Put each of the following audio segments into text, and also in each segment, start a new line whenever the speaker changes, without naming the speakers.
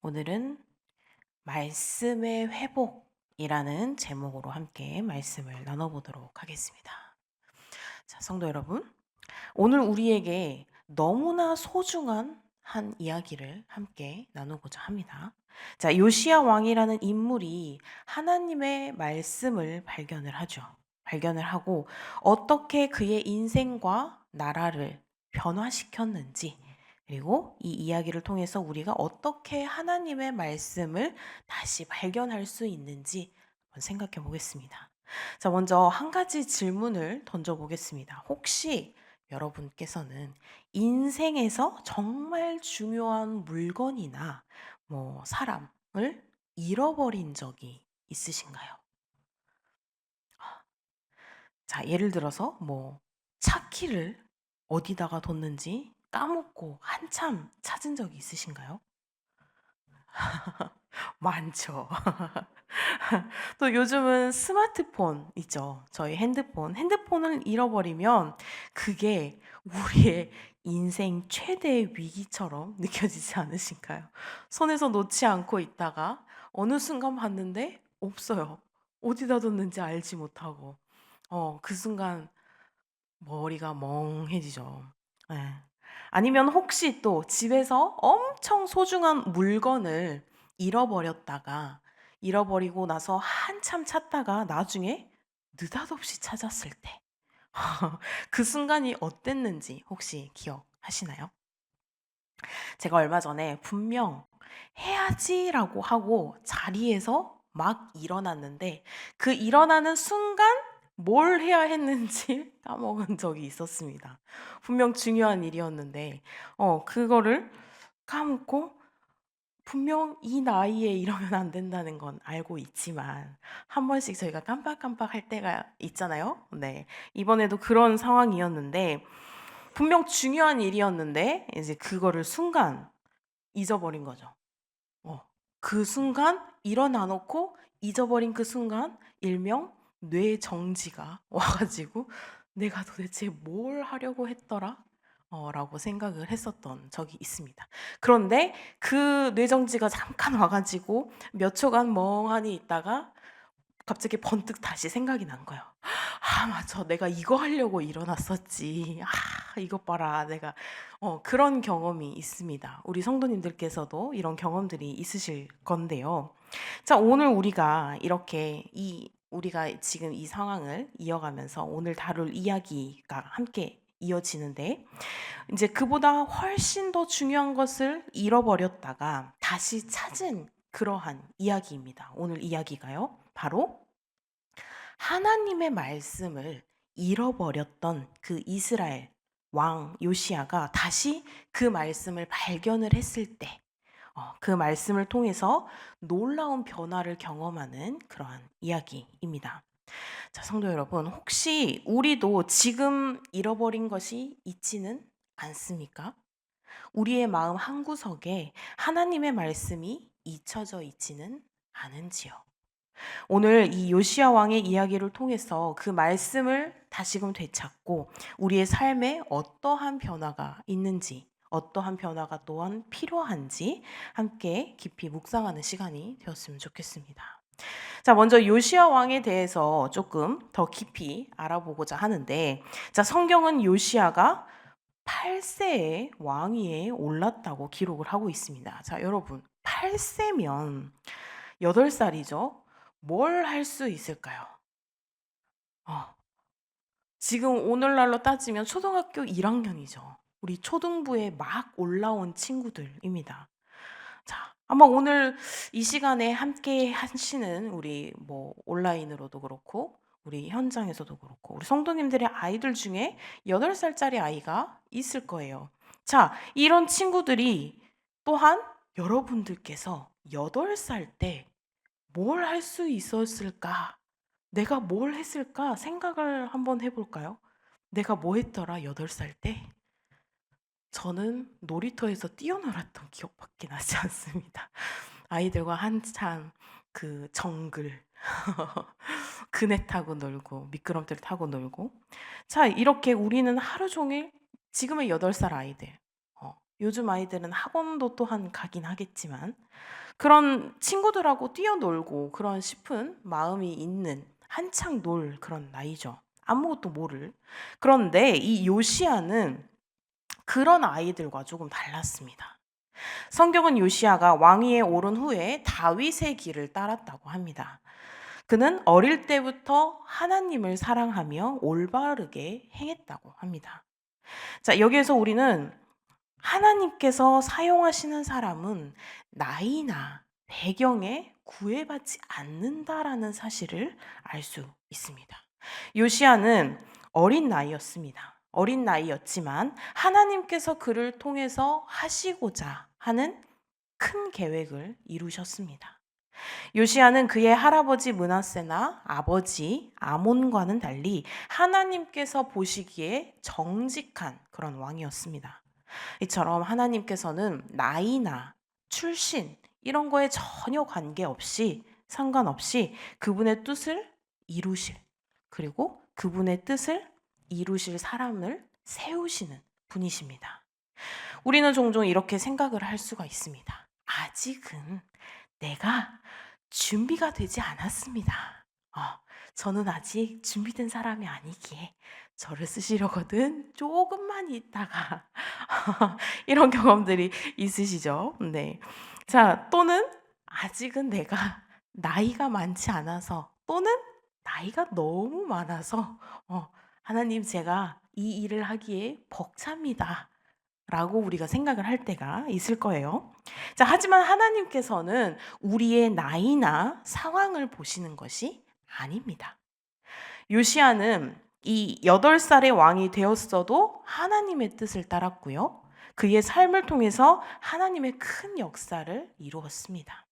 오늘은 말씀의 회복이라는 제목으로 함께 말씀을 나눠보도록 하겠습니다. 자, 성도 여러분, 오늘 우리에게 너무나 소중한 한 이야기를 함께 나누고자 합니다. 자, 요시야 왕이라는 인물이 하나님의 말씀을 발견을 하죠. 발견을 하고 어떻게 그의 인생과 나라를 변화시켰는지, 그리고 이 이야기를 통해서 우리가 어떻게 하나님의 말씀을 다시 발견할 수 있는지 한번 생각해 보겠습니다. 자, 먼저 한 가지 질문을 던져 보겠습니다. 혹시 여러분께서는 인생에서 정말 중요한 물건이나 사람을 잃어버린 적이 있으신가요? 자, 예를 들어서 차 키를 어디다가 뒀는지 까먹고 한참 찾은 적이 있으신가요? 많죠. 또 요즘은 스마트폰 있죠. 저희 핸드폰을 잃어버리면 그게 우리의 인생 최대의 위기처럼 느껴지지 않으신가요? 손에서 놓지 않고 있다가 어느 순간 봤는데 없어요. 어디다 뒀는지 알지 못하고. 그 순간 머리가 멍해지죠. 예. 아니면 혹시 또 집에서 엄청 소중한 물건을 잃어버렸다가 잃어버리고 나서 한참 찾다가 나중에 느닷없이 찾았을 때 그 순간이 어땠는지 혹시 기억하시나요? 제가 얼마 전에 분명 해야지라고 하고 자리에서 막 일어났는데 그 일어나는 순간 뭘 해야 했는지 까먹은 적이 있었습니다. 분명 중요한 일이었는데 그거를 까먹고 분명 이 나이에 이러면 안 된다는 건 알고 있지만 한 번씩 저희가 깜빡깜빡할 때가 있잖아요. 네. 이번에도 그런 상황이었는데 분명 중요한 일이었는데 이제 그거를 순간 잊어버린 거죠. 어. 그 순간 일어나 놓고 잊어버린 그 순간 일명 뇌 정지가 와 가지고 '내가 도대체 뭘 하려고 했더라?' 라고 생각을 했었던 적이 있습니다. 그런데 그 뇌정지가 잠깐 와 가지고 몇 초간 멍하니 있다가 갑자기 번뜩 다시 생각이 난 거예요. '아 맞아. 내가 이거 하려고 일어났었지. 아 이것 봐라. 내가' 그런 경험이 있습니다. 우리 성도님들께서도 이런 경험들이 있으실 건데요. 자, 오늘 우리가 지금 이 상황을 이어가면서 오늘 다룰 이야기가 함께 이어지는데 이제 그보다 훨씬 더 중요한 것을 잃어버렸다가 다시 찾은 그러한 이야기입니다. 오늘 이야기가요. 바로 하나님의 말씀을 잃어버렸던 그 이스라엘 왕 요시야가 다시 그 말씀을 발견을 했을 때, 그 말씀을 통해서 놀라운 변화를 경험하는 그러한 이야기입니다. 자, 성도 여러분, 혹시 우리도 지금 잃어버린 것이 있지는 않습니까? 우리의 마음 한구석에 하나님의 말씀이 잊혀져 있지는 않은지요? 오늘 이 요시야 왕의 이야기를 통해서 그 말씀을 다시금 되찾고 우리의 삶에 어떠한 변화가 있는지, 어떠한 변화가 또한 필요한지 함께 깊이 묵상하는 시간이 되었으면 좋겠습니다. 자, 먼저 요시야 왕에 대해서 조금 더 깊이 알아보고자 하는데, 자, 성경은 요시야가 8세에 왕위에 올랐다고 기록을 하고 있습니다. 자, 여러분, 8세면 8살이죠. 뭘 할 수 있을까요? 어, 지금 오늘날로 따지면 초등학교 1학년이죠. 우리 초등부에 막 올라온 친구들입니다. 자, 아마 오늘 이 시간에 함께 하시는 우리 온라인으로도 그렇고 우리 현장에서도 그렇고 우리 성도님들의 아이들 중에 8살짜리 아이가 있을 거예요. 자, 이런 친구들이 또한 여러분들께서 8살 때 뭘 할 수 있었을까? 내가 뭘 했을까 생각을 한번 해 볼까요? 내가 뭐 했더라 8살 때? 저는 놀이터에서 뛰어놀았던 기억밖에 나지 않습니다. 아이들과 한참 그 정글 그네 타고 놀고 미끄럼틀 타고 놀고 자, 이렇게 우리는 하루 종일 지금의 8살 아이들 요즘 아이들은 학원도 또한 가긴 하겠지만 그런 친구들하고 뛰어놀고 그런 싶은 마음이 있는 한창 놀 그런 나이죠. 아무것도 모를. 그런데 이 요시야는 그런 아이들과 조금 달랐습니다. 성경은 요시야가 왕위에 오른 후에 다윗의 길을 따랐다고 합니다. 그는 어릴 때부터 하나님을 사랑하며 올바르게 행했다고 합니다. 자, 여기에서 우리는 하나님께서 사용하시는 사람은 나이나 배경에 구애받지 않는다라는 사실을 알 수 있습니다. 요시야는 어린 나이였습니다. 어린 나이였지만 하나님께서 그를 통해서 하시고자 하는 큰 계획을 이루셨습니다. 요시야는 그의 할아버지 므낫세나 아버지 아몬과는 달리 하나님께서 보시기에 정직한 그런 왕이었습니다. 이처럼 하나님께서는 나이나 출신 이런 거에 전혀 관계없이 상관없이 그분의 뜻을 이루실, 그리고 그분의 뜻을 이루실 사람을 세우시는 분이십니다. 우리는 종종 이렇게 생각을 할 수가 있습니다. 아직은 내가 준비가 되지 않았습니다. 저는 아직 준비된 사람이 아니기에 저를 쓰시려거든 조금만 있다가 이런 경험들이 있으시죠? 네. 자, 또는 아직은 내가 나이가 많지 않아서 또는 나이가 너무 많아서 하나님 제가 이 일을 하기에 벅찹니다. 라고 우리가 생각을 할 때가 있을 거예요. 자, 하지만 하나님께서는 우리의 나이나 상황을 보시는 것이 아닙니다. 요시야는 이 8살의 왕이 되었어도 하나님의 뜻을 따랐고요. 그의 삶을 통해서 하나님의 큰 역사를 이루었습니다.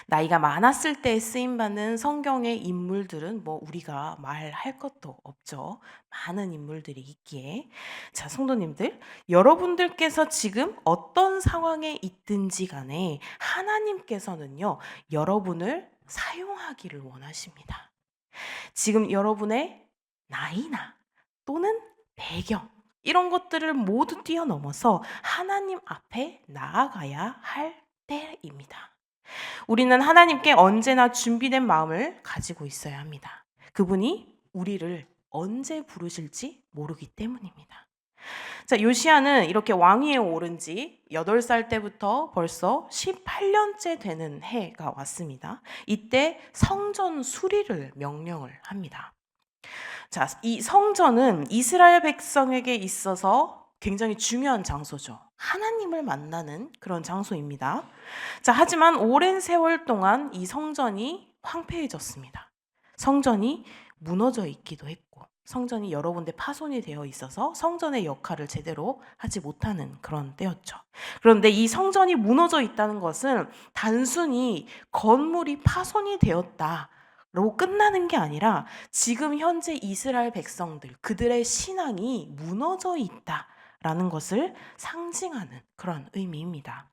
나이가 많았을 때 쓰임받는 성경의 인물들은 뭐 우리가 말할 것도 없죠. 많은 인물들이 있기에. 자, 성도님들, 여러분들께서 지금 어떤 상황에 있든지 간에 하나님께서는요, 여러분을 사용하기를 원하십니다. 지금 여러분의 나이나 또는 배경, 이런 것들을 모두 뛰어넘어서 하나님 앞에 나아가야 할 때입니다. 우리는 하나님께 언제나 준비된 마음을 가지고 있어야 합니다. 그분이 우리를 언제 부르실지 모르기 때문입니다. 자, 요시야는 이렇게 왕위에 오른 지 8살 때부터 벌써 18년째 되는 해가 왔습니다. 이때 성전 수리를 명령을 합니다. 자, 이 성전은 이스라엘 백성에게 있어서 굉장히 중요한 장소죠. 하나님을 만나는 그런 장소입니다. 자, 하지만 오랜 세월 동안 이 성전이 황폐해졌습니다. 성전이 무너져 있기도 했고, 성전이 여러 군데 파손이 되어 있어서 성전의 역할을 제대로 하지 못하는 그런 때였죠. 그런데 이 성전이 무너져 있다는 것은 단순히 건물이 파손이 되었다 로 끝나는 게 아니라 지금 현재 이스라엘 백성들, 그들의 신앙이 무너져 있다라는 것을 상징하는 그런 의미입니다.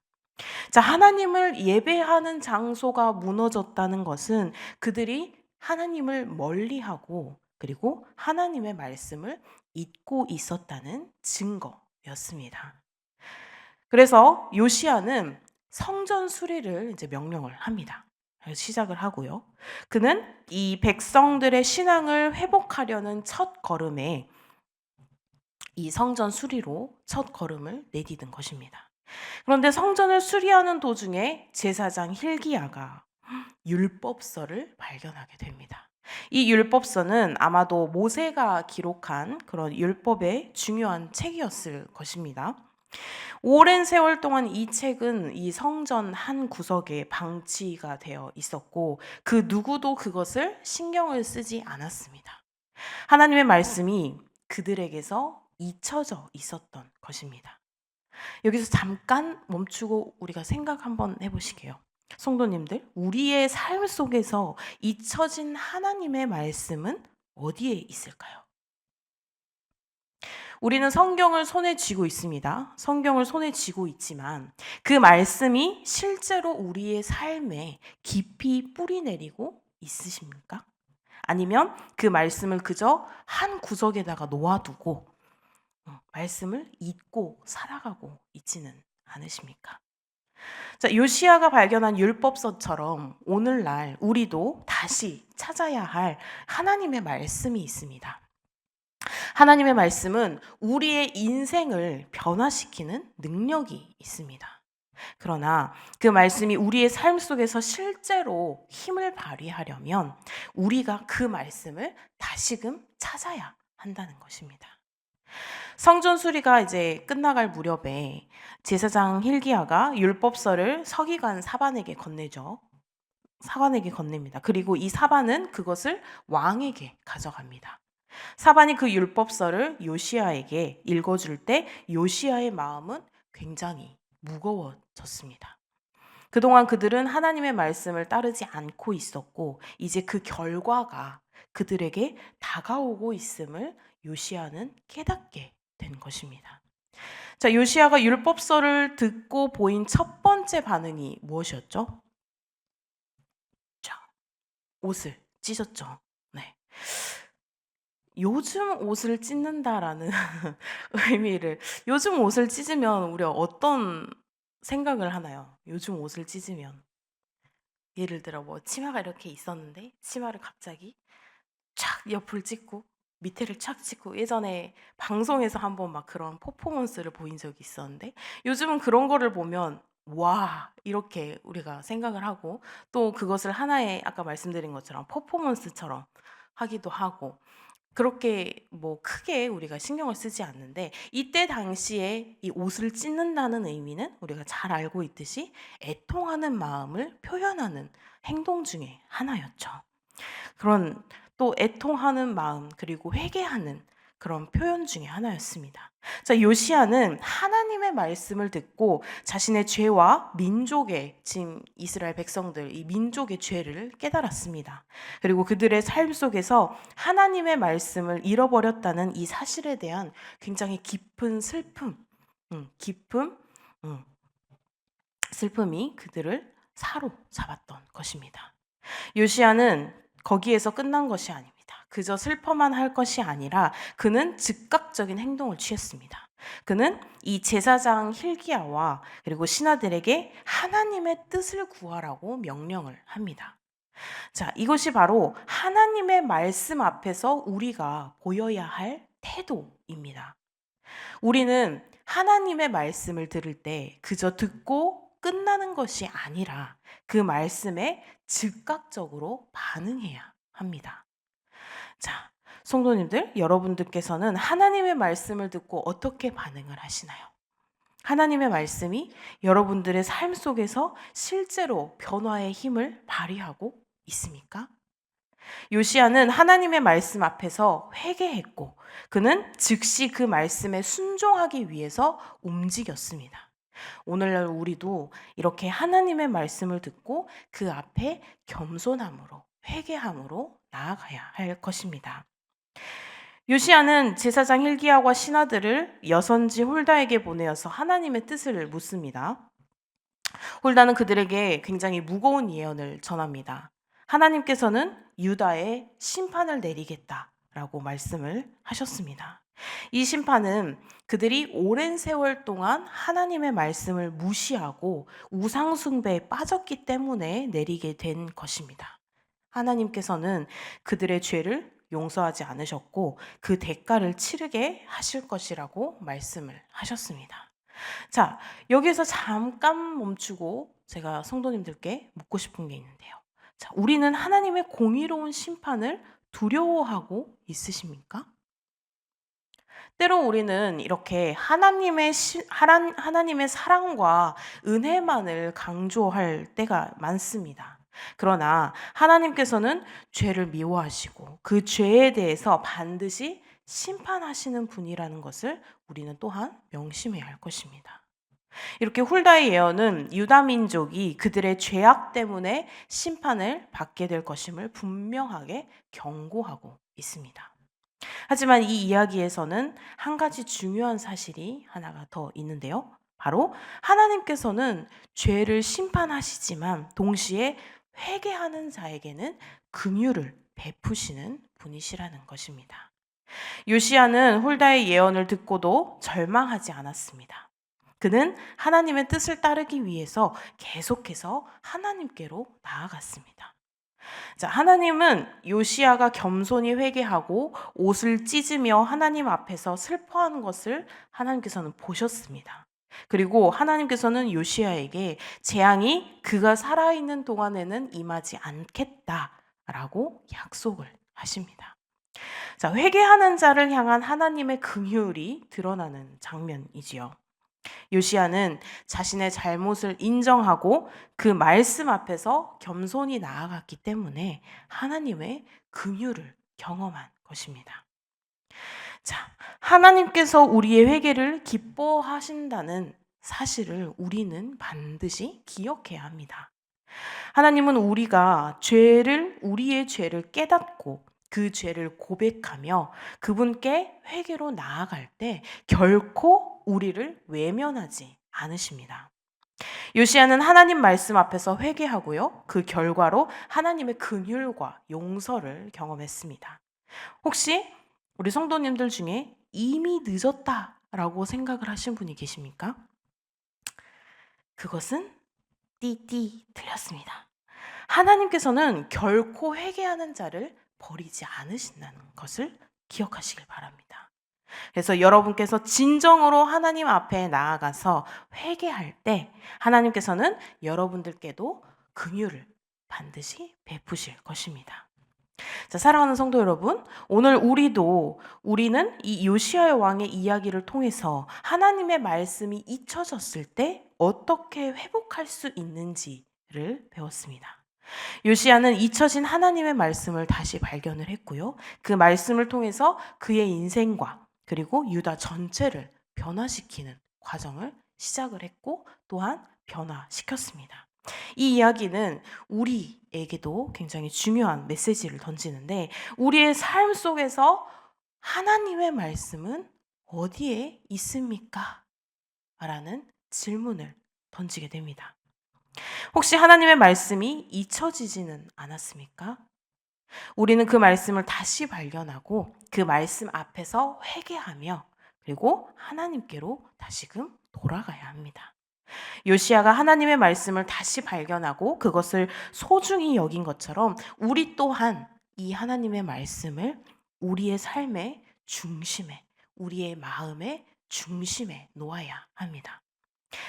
자, 하나님을 예배하는 장소가 무너졌다는 것은 그들이 하나님을 멀리하고 그리고 하나님의 말씀을 잊고 있었다는 증거였습니다. 그래서 요시야는 성전 수리를 이제 명령을 합니다. 시작을 하고요. 그는 이 백성들의 신앙을 회복하려는 첫 걸음에 이 성전 수리로 첫 걸음을 내디딘 것입니다. 그런데 성전을 수리하는 도중에 제사장 힐기야가 율법서를 발견하게 됩니다. 이 율법서는 아마도 모세가 기록한 그런 율법의 중요한 책이었을 것입니다. 오랜 세월 동안 이 책은 이 성전 한 구석에 방치가 되어 있었고 그 누구도 그것을 신경을 쓰지 않았습니다. 하나님의 말씀이 그들에게서 잊혀져 있었던 것입니다. 여기서 잠깐 멈추고 우리가 생각 한번 해보시게요. 성도님들, 우리의 삶 속에서 잊혀진 하나님의 말씀은 어디에 있을까요? 우리는 성경을 손에 쥐고 있습니다. 성경을 손에 쥐고 있지만 그 말씀이 실제로 우리의 삶에 깊이 뿌리 내리고 있으십니까? 아니면 그 말씀을 그저 한 구석에다가 놓아두고 말씀을 잊고 살아가고 있지는 않으십니까? 자, 요시야가 발견한 율법서처럼 오늘날 우리도 다시 찾아야 할 하나님의 말씀이 있습니다. 하나님의 말씀은 우리의 인생을 변화시키는 능력이 있습니다. 그러나 그 말씀이 우리의 삶 속에서 실제로 힘을 발휘하려면 우리가 그 말씀을 다시금 찾아야 한다는 것입니다. 성전 수리가 이제 끝나갈 무렵에 제사장 hilki야가 율법서를 서기관 사반에게 건네죠. 사관에게 건넵니다. 그리고 이 사반은 그것을 왕에게 가져갑니다. 사반이 그 율법서를 요시야에게 읽어줄 때 요시야의 마음은 굉장히 무거워졌습니다. 그동안 그들은 하나님의 말씀을 따르지 않고 있었고 이제 그 결과가 그들에게 다가오고 있음을 요시야는 깨닫게 된 것입니다. 자, 요시야가 율법서를 듣고 보인 첫 번째 반응이 무엇이었죠? 자, 옷을 찢었죠. 네. 요즘 옷을 찢는다라는 의미를 요즘 옷을 찢으면 우리가 어떤 생각을 하나요? 요즘 옷을 찢으면 예를 들어 뭐 치마가 이렇게 있었는데 치마를 갑자기 촥 옆을 찢고 밑에를 착 찢고 예전에 방송에서 한번 막 그런 퍼포먼스를 보인 적이 있었는데 요즘은 그런 거를 보면 와 이렇게 우리가 생각을 하고 또 그것을 하나의 아까 말씀드린 것처럼 퍼포먼스처럼 하기도 하고 그렇게 뭐 크게 우리가 신경을 쓰지 않는데 이때 당시에 이 옷을 찢는다는 의미는 우리가 잘 알고 있듯이 애통하는 마음을 표현하는 행동 중에 하나였죠. 그런 또 애통하는 마음 그리고 회개하는 그런 표현 중에 하나였습니다. 자, 요시야는 하나님의 말씀을 듣고 자신의 죄와 민족의 지금 이스라엘 백성들 이 민족의 죄를 깨달았습니다. 그리고 그들의 삶 속에서 하나님의 말씀을 잃어버렸다는 이 사실에 대한 굉장히 깊은 슬픔이 그들을 사로잡았던 것입니다. 요시야는 거기에서 끝난 것이 아닙니다. 그저 슬퍼만 할 것이 아니라 그는 즉각적인 행동을 취했습니다. 그는 이 제사장 hilki야와 그리고 신하들에게 하나님의 뜻을 구하라고 명령을 합니다. 자, 이것이 바로 하나님의 말씀 앞에서 우리가 보여야 할 태도입니다. 우리는 하나님의 말씀을 들을 때 그저 듣고 끝나는 것이 아니라 그 말씀에 즉각적으로 반응해야 합니다. 자, 성도님들, 여러분들께서는 하나님의 말씀을 듣고 어떻게 반응을 하시나요? 하나님의 말씀이 여러분들의 삶 속에서 실제로 변화의 힘을 발휘하고 있습니까? 요시야는 하나님의 말씀 앞에서 회개했고 그는 즉시 그 말씀에 순종하기 위해서 움직였습니다. 오늘날 우리도 이렇게 하나님의 말씀을 듣고 그 앞에 겸손함으로 회개함으로 나아가야 할 것입니다. 요시야는 제사장 hilki야와 신하들을 여선지 홀다에게 보내어서 하나님의 뜻을 묻습니다. 홀다는 그들에게 굉장히 무거운 예언을 전합니다. 하나님께서는 유다에 심판을 내리겠다라고 말씀을 하셨습니다. 이 심판은 그들이 오랜 세월 동안 하나님의 말씀을 무시하고 우상숭배에 빠졌기 때문에 내리게 된 것입니다. 하나님께서는 그들의 죄를 용서하지 않으셨고 그 대가를 치르게 하실 것이라고 말씀을 하셨습니다. 자, 여기에서 잠깐 멈추고 제가 성도님들께 묻고 싶은 게 있는데요. 자, 우리는 하나님의 공의로운 심판을 두려워하고 있으십니까? 때로 우리는 이렇게 하나님의 사랑과 은혜만을 강조할 때가 많습니다. 그러나 하나님께서는 죄를 미워하시고 그 죄에 대해서 반드시 심판하시는 분이라는 것을 우리는 또한 명심해야 할 것입니다. 이렇게 훌다의 예언은 유다 민족이 그들의 죄악 때문에 심판을 받게 될 것임을 분명하게 경고하고 있습니다. 하지만 이 이야기에서는 한 가지 중요한 사실이 하나가 더 있는데요. 바로 하나님께서는 죄를 심판하시지만 동시에 회개하는 자에게는 긍휼을 베푸시는 분이시라는 것입니다. 요시야는 홀다의 예언을 듣고도 절망하지 않았습니다. 그는 하나님의 뜻을 따르기 위해서 계속해서 하나님께로 나아갔습니다. 자, 하나님은 요시야가 겸손히 회개하고 옷을 찢으며 하나님 앞에서 슬퍼하는 것을 하나님께서는 보셨습니다. 그리고 하나님께서는 요시야에게 재앙이 그가 살아있는 동안에는 임하지 않겠다라고 약속을 하십니다. 자, 회개하는 자를 향한 하나님의 긍휼이 드러나는 장면이지요. 요시야는 자신의 잘못을 인정하고 그 말씀 앞에서 겸손히 나아갔기 때문에 하나님의 긍휼을 경험한 것입니다. 자, 하나님께서 우리의 회개를 기뻐하신다는 사실을 우리는 반드시 기억해야 합니다. 하나님은 우리의 죄를 깨닫고 그 죄를 고백하며 그분께 회개로 나아갈 때 결코 우리를 외면하지 않으십니다. 요시야는 하나님 말씀 앞에서 회개하고요. 그 결과로 하나님의 긍휼과 용서를 경험했습니다. 혹시 우리 성도님들 중에 이미 늦었다라고 생각을 하신 분이 계십니까? 그것은 띠띠 틀렸습니다. 하나님께서는 결코 회개하는 자를 버리지 않으신다는 것을 기억하시길 바랍니다. 그래서 여러분께서 진정으로 하나님 앞에 나아가서 회개할 때 하나님께서는 여러분들께도 긍휼을 반드시 베푸실 것입니다. 자, 사랑하는 성도 여러분, 오늘 우리는 이 요시야의 왕의 이야기를 통해서 하나님의 말씀이 잊혀졌을 때 어떻게 회복할 수 있는지를 배웠습니다. 요시야는 잊혀진 하나님의 말씀을 다시 발견을 했고요. 그 말씀을 통해서 그의 인생과 그리고 유다 전체를 변화시키는 과정을 시작을 했고 또한 변화시켰습니다. 이 이야기는 우리에게도 굉장히 중요한 메시지를 던지는데 우리의 삶 속에서 하나님의 말씀은 어디에 있습니까? 라는 질문을 던지게 됩니다. 혹시 하나님의 말씀이 잊혀지지는 않았습니까? 우리는 그 말씀을 다시 발견하고 그 말씀 앞에서 회개하며 그리고 하나님께로 다시금 돌아가야 합니다. 요시야가 하나님의 말씀을 다시 발견하고 그것을 소중히 여긴 것처럼 우리 또한 이 하나님의 말씀을 우리의 삶의 중심에, 우리의 마음의 중심에 놓아야 합니다.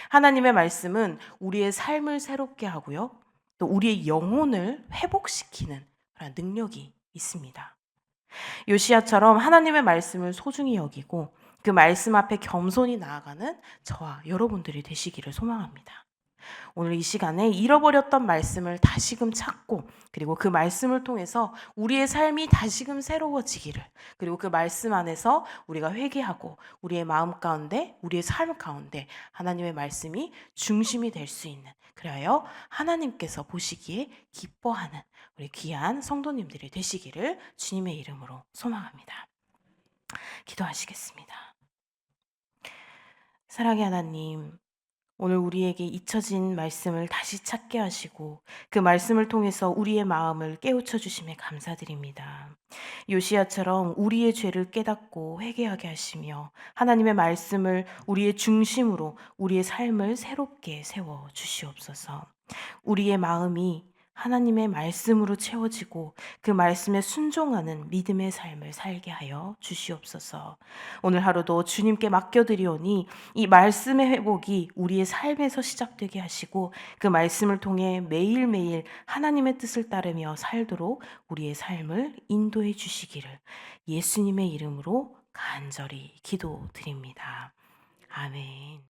하나님의 말씀은 우리의 삶을 새롭게 하고요. 또 우리의 영혼을 회복시키는 그런 능력이 있습니다. 요시야처럼 하나님의 말씀을 소중히 여기고 그 말씀 앞에 겸손히 나아가는 저와 여러분들이 되시기를 소망합니다. 오늘 이 시간에 잃어버렸던 말씀을 다시금 찾고 그리고 그 말씀을 통해서 우리의 삶이 다시금 새로워지기를 그리고 그 말씀 안에서 우리가 회개하고 우리의 마음 가운데 우리의 삶 가운데 하나님의 말씀이 중심이 될 수 있는 그래야 하나님께서 보시기에 기뻐하는 우리 귀한 성도님들이 되시기를 주님의 이름으로 소망합니다. 기도하시겠습니다. 사랑의 하나님, 오늘 우리에게 잊혀진 말씀을 다시 찾게 하시고 그 말씀을 통해서 우리의 마음을 깨우쳐 주심에 감사드립니다. 요시야처럼 우리의 죄를 깨닫고 회개하게 하시며 하나님의 말씀을 우리의 중심으로 우리의 삶을 새롭게 세워 주시옵소서. 우리의 마음이 하나님의 말씀으로 채워지고 그 말씀에 순종하는 믿음의 삶을 살게 하여 주시옵소서. 오늘 하루도 주님께 맡겨드리오니 이 말씀의 회복이 우리의 삶에서 시작되게 하시고 그 말씀을 통해 매일매일 하나님의 뜻을 따르며 살도록 우리의 삶을 인도해 주시기를 예수님의 이름으로 간절히 기도드립니다. 아멘.